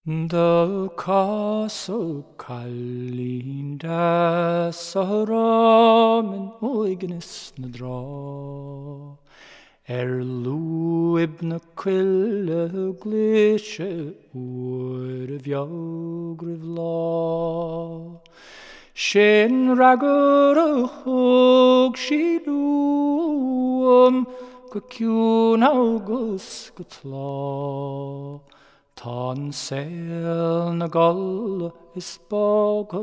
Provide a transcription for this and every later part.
The castle Callin das ramen oignis na dra luib na quille glische oer of jogriv law Shin ragur a hog she gacune augus gutlaw Tan sail na gall is bog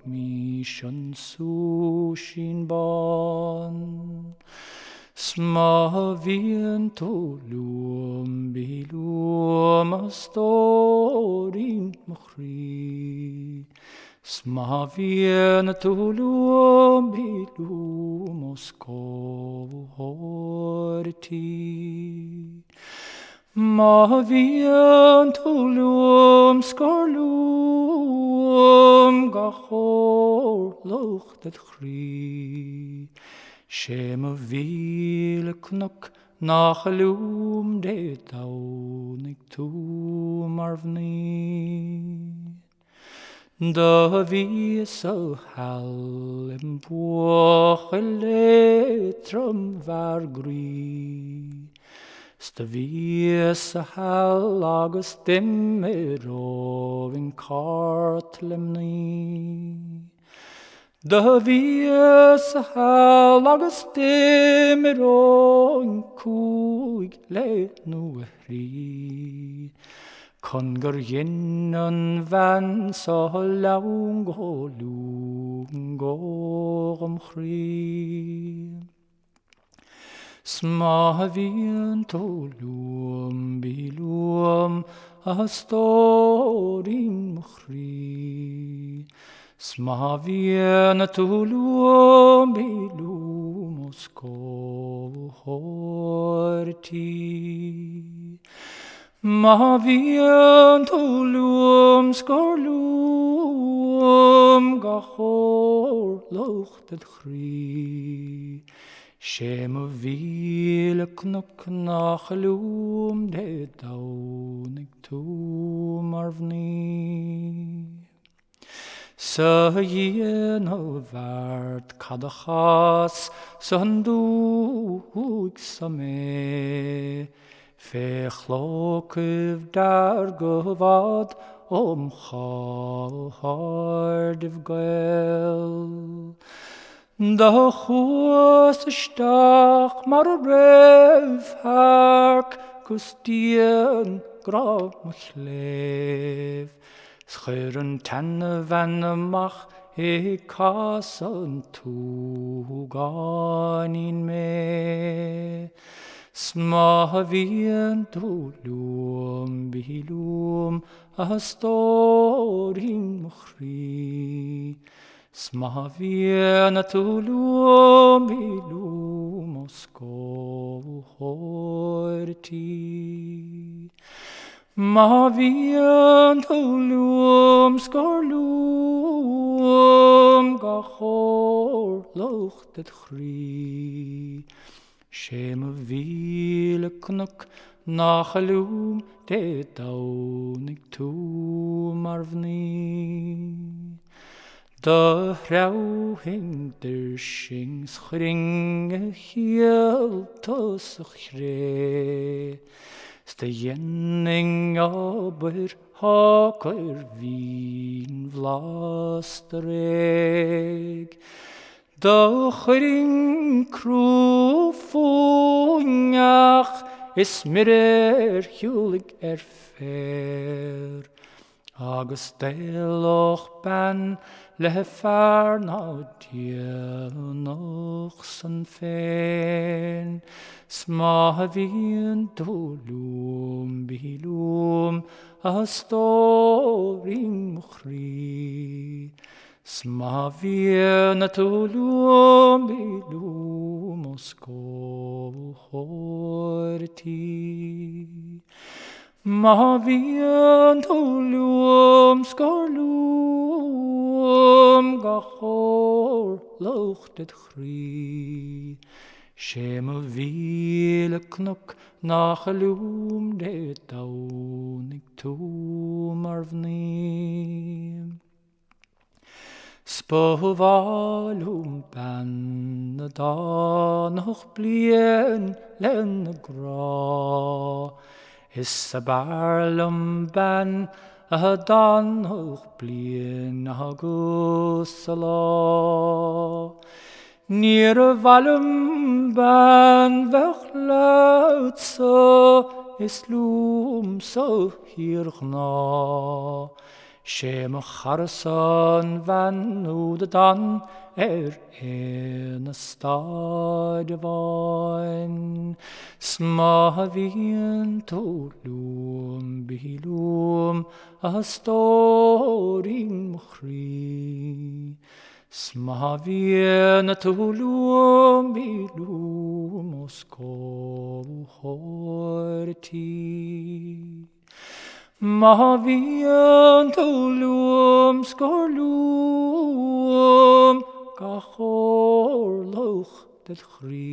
mi shun sushin ban Sma vien to luam bilum a storin machri Sma vien to luam bilum osko horti Ma vien tulum skorlum gachor loch dat chri Shem vile knok nach lum de taunig tu marvni Da vi so hal im buchele trum var gri Sta vies a hal agus dimmer ovin kartlemni Da vies a hal agus dimmer ovin kuig le nu hri Congar yin van so laung go lung go chri Sma vien to luam bilum a storin mchri Sma vien to luam bilum osko horti Ma vien to luam skorlum gachor loch dat chri Shem vile knok nach lum de daunig tu marvni Sa yen o vart kadachas sanduig same Fechlokiv dar govad chal hardiv gel Da chus stach mar rev hark gustien grab mich lev Scheuren tenne vennemach e kassen tu ganin me Sma vien to luam bilum a storin mchri Sma vien to luam bilum osko horti Ma vien to luam skorlum gachor loch dat chri Shem vile knok nach lum de daunig tu marvni Da rau hinter shings chringe hiel tos chre Sta jenning aber haker vin vlastereg Da chring krufungach is mir hjulig fer Agus deloch ben le far na die noch san fen Sma vien to lum bilum a storin mchri Sma vien to luam bilum osko horti Ma vien to luam skorlum gachor loch det chri Shem a vile knok nach a loom de daunig to marvni. Spovalum ban a da noch blien len a gra. Is a barlum ban a da noch blien a gusala. Near a valum ban vech laut so is loom so hirgna. Shem a charson van u de dan in a stad divine. Sma vien to loom be loom a storing chri. Sma vien to loom be loom o sko horti. Ma vien to loom skorloom gachor loch det chri.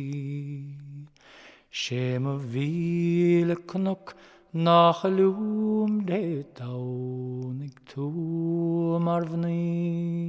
Shem a vile knok nach a loom de daunig to marvni.